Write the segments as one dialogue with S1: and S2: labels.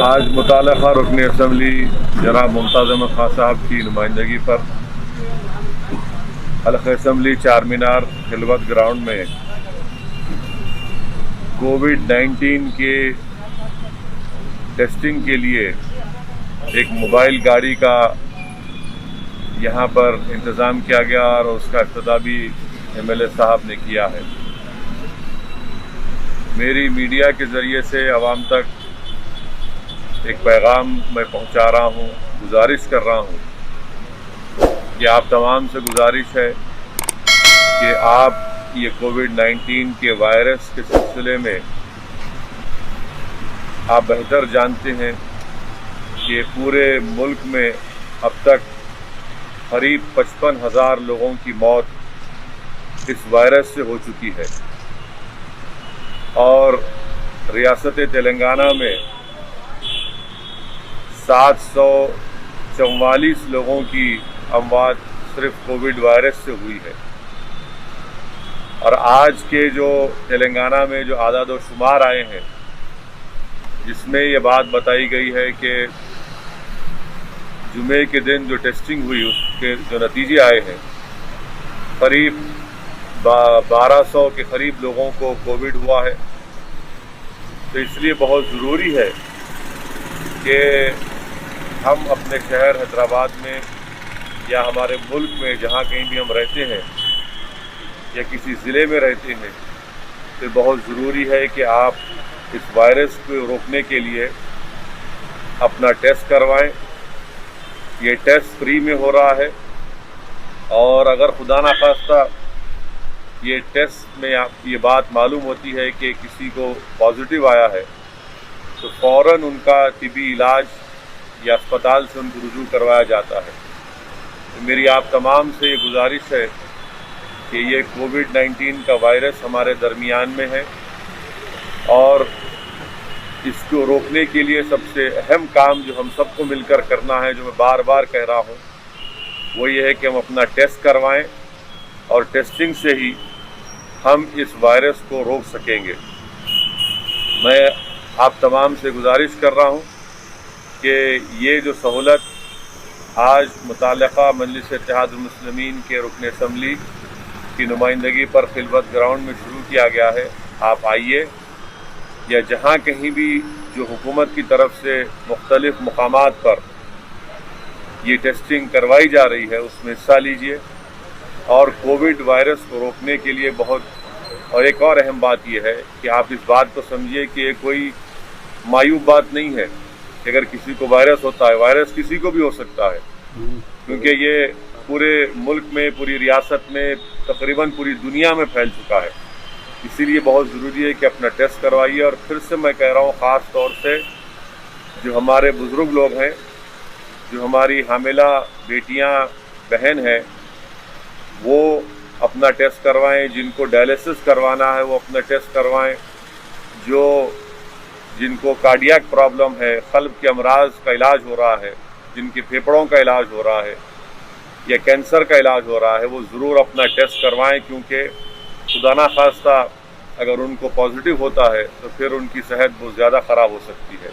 S1: آج متعلقہ رکن اسمبلی جناب ممتاز احمد خان صاحب کی نمائندگی پر حلقہ اسمبلی چار مینار خلوت گراؤنڈ میں کووڈ-19 کے ٹیسٹنگ کے لیے ایک موبائل گاڑی کا یہاں پر انتظام کیا گیا اور اس کا افتتاح بھی ایم ایل اے صاحب نے کیا ہے۔ میری میڈیا کے ذریعے سے عوام تک ایک پیغام میں پہنچا رہا ہوں، گزارش کر رہا ہوں کہ آپ تمام سے گزارش ہے کہ آپ یہ کووڈ-19 کے وائرس کے سلسلے میں آپ بہتر جانتے ہیں کہ پورے ملک میں اب تک قریب 55,000 لوگوں کی موت اس وائرس سے ہو چکی ہے اور ریاست تلنگانہ میں 744 لوگوں کی اموات صرف کووڈ وائرس سے ہوئی ہے۔ اور آج کے جو تلنگانہ میں جو اعداد و شمار آئے ہیں جس میں یہ بات بتائی گئی ہے کہ جمعے کے دن جو ٹیسٹنگ ہوئی اس کے جو نتیجے آئے ہیں قریب 1200 کے قریب لوگوں کو کووڈ ہوا ہے۔ تو اس لیے بہت ضروری ہے کہ ہم اپنے شہر حیدرآباد میں یا ہمارے ملک میں جہاں کہیں بھی ہم رہتے ہیں یا کسی ضلع میں رہتے ہیں تو بہت ضروری ہے کہ آپ اس وائرس کو روکنے کے لیے اپنا ٹیسٹ کروائیں۔ یہ ٹیسٹ فری میں ہو رہا ہے اور اگر خدا نخواستہ یہ ٹیسٹ میں یہ بات معلوم ہوتی ہے کہ کسی کو پازیٹیو آیا ہے تو فوراً ان کا طبی علاج یا اسپتال سے ان کو رجوع کروایا جاتا ہے۔ تو میری آپ تمام سے یہ گزارش ہے کہ یہ کووڈ-19 کا وائرس ہمارے درمیان میں ہے اور اس کو روکنے کے لیے سب سے اہم کام جو ہم سب کو مل کر کرنا ہے، جو میں بار بار کہہ رہا ہوں، وہ یہ ہے کہ ہم اپنا ٹیسٹ کروائیں اور ٹیسٹنگ سے ہی ہم اس وائرس کو روک سکیں گے۔ میں آپ تمام سے گزارش کر رہا ہوں کہ یہ جو سہولت آج متعلقہ مجلس اتحاد المسلمین کے رکن اسمبلی کی نمائندگی پر خلوت گراؤنڈ میں شروع کیا گیا ہے، آپ آئیے یا جہاں کہیں بھی جو حکومت کی طرف سے مختلف مقامات پر یہ ٹیسٹنگ کروائی جا رہی ہے اس میں حصہ لیجیے اور کووڈ وائرس کو روکنے کے لیے اور ایک اور اہم بات یہ ہے کہ آپ اس بات کو سمجھیے کہ یہ کوئی معیوب بات نہیں ہے کہ اگر کسی کو وائرس ہوتا ہے، وائرس کسی کو بھی ہو سکتا ہے، کیونکہ یہ پورے ملک میں، پوری ریاست میں، تقریباً پوری دنیا میں پھیل چکا ہے۔ اسی لیے بہت ضروری ہے کہ اپنا ٹیسٹ کروائیے۔ اور پھر سے میں کہہ رہا ہوں، خاص طور سے جو ہمارے بزرگ لوگ ہیں، جو ہماری حاملہ بیٹیاں بہن ہیں، وہ اپنا ٹیسٹ کروائیں۔ جن کو ڈائلیسس کروانا ہے وہ اپنا ٹیسٹ کروائیں۔ جن کو کارڈیاک پرابلم ہے، قلب کے امراض کا علاج ہو رہا ہے، جن کے پھیپھڑوں کا علاج ہو رہا ہے یا کینسر کا علاج ہو رہا ہے، وہ ضرور اپنا ٹیسٹ کروائیں، کیونکہ خدا نخواستہ اگر ان کو پازیٹیو ہوتا ہے تو پھر ان کی صحت بہت زیادہ خراب ہو سکتی ہے۔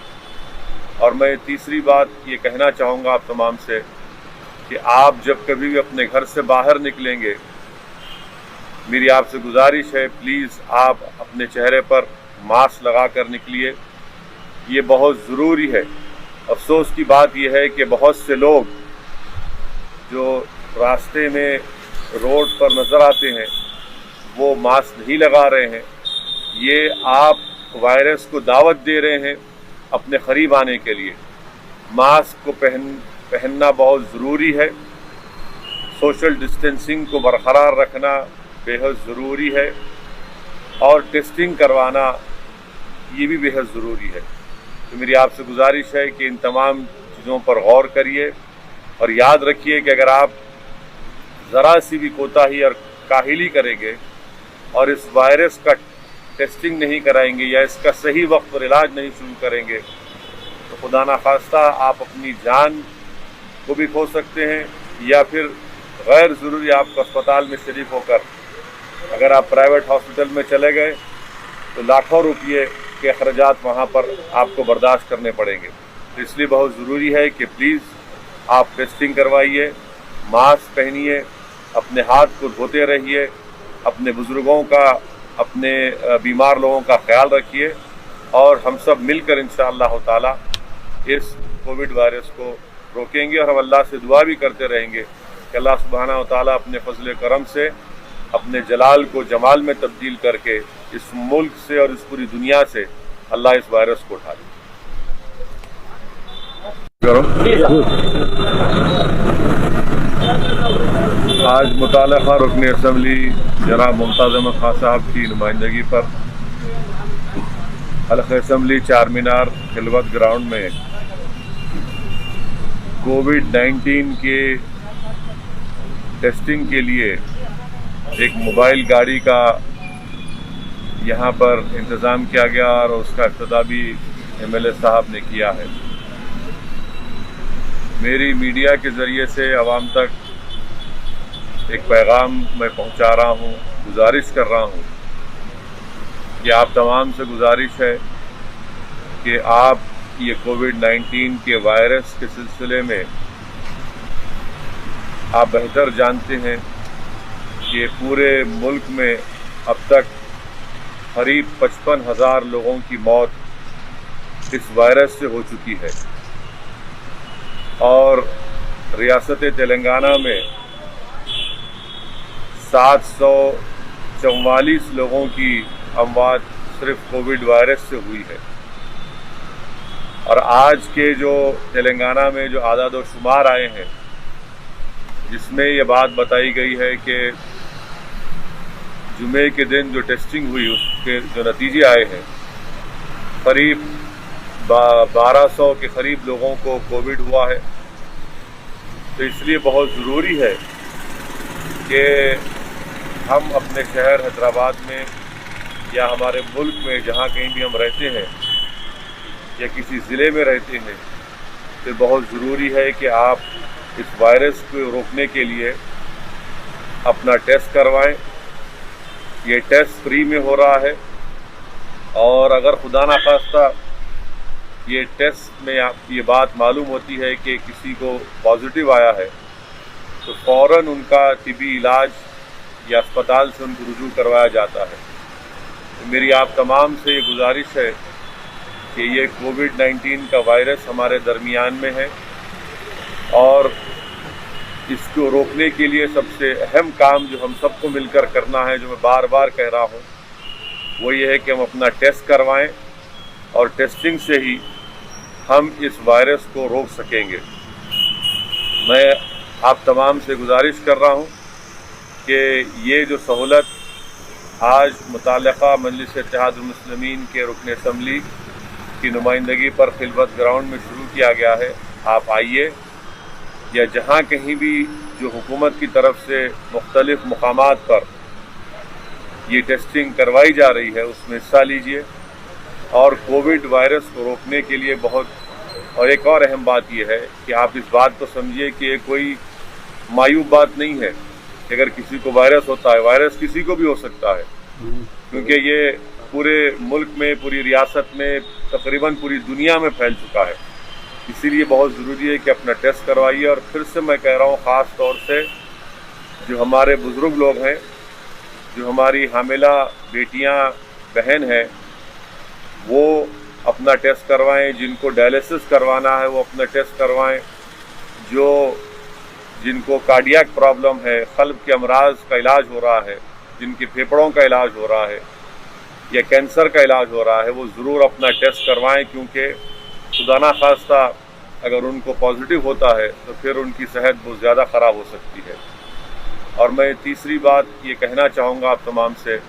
S1: اور میں تیسری بات یہ کہنا چاہوں گا آپ تمام سے کہ آپ جب کبھی بھی اپنے گھر سے باہر نکلیں گے، میری آپ سے گزارش ہے پلیز آپ اپنے چہرے پر ماسک لگا کر نکلیے، یہ بہت ضروری ہے۔ افسوس کی بات یہ ہے کہ بہت سے لوگ جو راستے میں روڈ پر نظر آتے ہیں وہ ماسک نہیں لگا رہے ہیں۔ یہ آپ وائرس کو دعوت دے رہے ہیں اپنے قریب آنے کے لیے۔ ماسک کو پہننا بہت ضروری ہے، سوشل ڈسٹینسنگ کو برقرار رکھنا بے حد ضروری ہے اور ٹیسٹنگ کروانا یہ بھی بے حد ضروری ہے۔ تو میری آپ سے گزارش ہے کہ ان تمام چیزوں پر غور کریے اور یاد رکھیے کہ اگر آپ ذرا سی بھی کوتاہی اور کاہلی کریں گے اور اس وائرس کا ٹیسٹنگ نہیں کرائیں گے یا اس کا صحیح وقت پر علاج نہیں شروع کریں گے تو خدا نخواستہ آپ اپنی جان کو بھی کھو سکتے ہیں یا پھر غیر ضروری آپ کو اسپتال میں شریک ہو کر اگر آپ پرائیویٹ ہاسپٹل میں چلے گئے तो लाखों रुपये के अखराजात वहाँ पर आपको बर्दाश्त करने पड़ेंगे। तो इसलिए बहुत ज़रूरी है कि प्लीज़ आप टेस्टिंग करवाइए, मास्क पहनिए, अपने हाथ को धोते रहिए, अपने बुज़ुर्गों का, अपने बीमार लोगों का ख्याल रखिए और हम सब मिलकर इंशाअल्लाह ताला इस कोविड वायरस को रोकेंगे। और हम अल्लाह से दुआ भी करते रहेंगे कि अल्लाह सुब्हाना व तआला अपने फजल करम से अपने जलाल को जमाल में तब्दील करके इस मुल्क से और इस पूरी दुनिया से अल्लाह इस वायरस को उठा ले। आज मुताल्लिक़ा रुकन असम्बली जनाब मुमताज़ अहमद खान साहब की नुमाइंदगी पर हल्क़े असम्बली चार मीनार खिलवत ग्राउंड में कोविड-19 के टेस्टिंग के लिए एक मोबाइल गाड़ी का यहाँ पर इंतज़ाम किया गया और उसका इब्तिदा भी MLA साहब ने किया है। मेरी मीडिया के ज़रिए से आवाम तक एक पैगाम मैं पहुँचा रहा हूँ, गुजारिश कर रहा हूँ कि आप तमाम से गुजारिश है कि आप ये कोविड-19 के वायरस के सिलसिले में आप बेहतर जानते हैं कि पूरे मुल्क में अब तक करीब 55,000 लोगों की मौत इस वायरस से हो चुकी है और रियासत तेलंगाना में 744 लोगों की अमवात सिर्फ कोविड वायरस से हुई है। और आज के जो तेलंगाना में जो आदाद व शुमार आए हैं जिसमें ये बात बताई गई है कि जुमे के दिन जो टेस्टिंग हुई उसके जो नतीजे आए हैं करीब 1200 के करीब लोगों को कोविड हुआ है। तो इसलिए बहुत ज़रूरी है कि हम अपने शहर हैदराबाद में या हमारे मुल्क में जहाँ कहीं भी हम रहते हैं या किसी ज़िले में रहते हैं तो बहुत ज़रूरी है कि आप इस वायरस को रोकने के लिए अपना टेस्ट करवाएं। ये टेस्ट फ्री में हो रहा है और अगर खुदा ना खास्ता ये टेस्ट में आप ये बात मालूम होती है कि किसी को पॉजिटिव आया है तो फ़ौरन उनका तिबी इलाज या अस्पताल से उनको रुजू करवाया जाता है। तो मेरी आप तमाम से ये गुजारिश है कि ये कोविड-19 का वायरस हमारे दरमियान में है और इसको रोकने के लिए सबसे अहम काम जो हम सबको मिलकर करना है, जो मैं बार बार कह रहा हूँ, वो ये है कि हम अपना टेस्ट करवाएं और टेस्टिंग से ही हम इस वायरस को रोक सकेंगे। मैं आप तमाम से गुजारिश कर रहा हूँ कि ये जो सहूलत आज मुताल्लिक़ा मजलिस इत्तेहादुल मुस्लिमीन के रुकन असम्बली की नुमाइंदगी पर खिलवत ग्राउंड में शुरू किया गया है, आप आइए या जहाँ कहीं भी जो हुकूमत की तरफ से मुख्तलिफ़ मकामात पर ये टेस्टिंग करवाई जा रही है उसमें हिस्सा लीजिए। और कोविड वायरस को रोकने के लिए और एक और अहम बात यह है कि आप इस बात को समझिए कि ये कोई मायूब बात नहीं है कि अगर किसी को वायरस होता है, वायरस किसी को भी हो सकता है, क्योंकि ये पूरे मुल्क में, पूरी रियासत में, तकरीबन पूरी दुनिया में फैल चुका है। इसीलिए बहुत ज़रूरी है कि अपना टेस्ट करवाइए। और फिर से मैं कह रहा हूँ, ख़ास तौर से जो हमारे बुज़ुर्ग लोग हैं, जो हमारी हामिला बेटियां बहन हैं, वो अपना टेस्ट करवाएं। जिनको डायलिसिस करवाना है वो अपना टेस्ट करवाएं। जिनको कार्डियक प्रॉब्लम है, क़ल्ब के अमराज का इलाज हो रहा है, जिनके फेफड़ों का इलाज हो रहा है या कैंसर का इलाज हो रहा है, वो ज़रूर अपना टेस्ट करवाएं, क्योंकि खुदा ना खास्ता अगर उनको पॉजिटिव होता है तो फिर उनकी सेहत बहुत ज़्यादा ख़राब हो सकती है। और मैं तीसरी बात ये कहना चाहूँगा आप तमाम से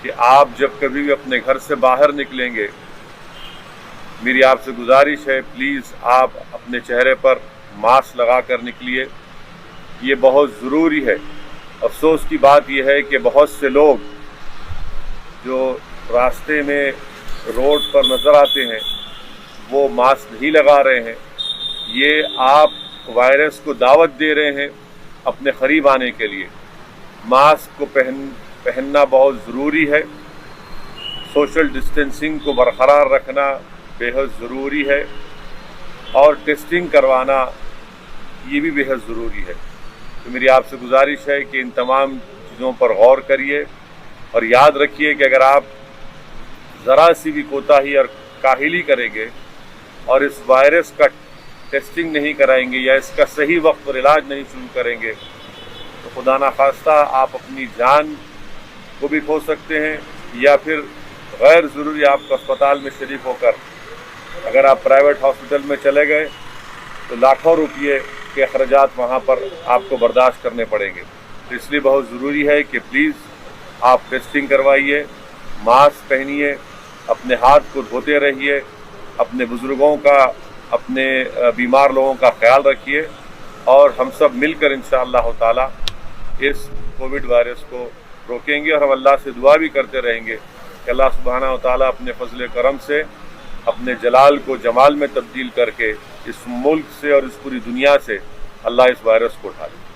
S1: कि आप जब कभी भी अपने घर से बाहर निकलेंगे, मेरी आपसे गुजारिश है, प्लीज़ आप अपने चेहरे पर मास्क लगा कर निकलिए। ये बहुत ज़रूरी है। अफसोस की बात यह है कि बहुत से लोग जो रास्ते में रोड पर नज़र आते हैं वो मास्क नहीं लगा रहे हैं। ये आप वायरस को दावत दे रहे हैं अपने करीब आने के लिए। मास्क को पहनना बहुत ज़रूरी है। सोशल डिस्टेंसिंग को बरकरार रखना बेहद ज़रूरी है और टेस्टिंग करवाना ये भी बेहद ज़रूरी है। तो मेरी आपसे गुजारिश है कि इन तमाम चीज़ों पर गौर करिए और याद रखिए कि अगर आप ज़रा सी भी कोताही और काहिली करेंगे और इस वायरस का टेस्टिंग नहीं कराएंगे या इसका सही वक्त पर इलाज नहीं शुरू करेंगे तो खुदा ना खास्ता आप अपनी जान को भी खो सकते हैं या फिर गैर ज़रूरी आपको अस्पताल में शरीक होकर अगर आप प्राइवेट हॉस्पिटल में चले गए तो लाखों रुपये के अखराजात वहाँ पर आपको बर्दाश्त करने पड़ेंगे। तो इसलिए बहुत ज़रूरी है कि प्लीज़ आप टेस्टिंग करवाइए, मास्क पहनिए, अपने हाथ को धोते रहिए, अपने बुज़ुर्गों का, अपने बीमार लोगों का ख्याल रखिए और हम सब मिलकर इंशाअल्लाह ताला इस कोविड वायरस को रोकेंगे। और हम अल्लाह से दुआ भी करते रहेंगे कि अल्लाह सुब्हानहू व तआला अपने फजल करम से अपने जलाल को जमाल में तब्दील करके इस मुल्क से और इस पूरी दुनिया से अल्लाह इस वायरस को उठा ले।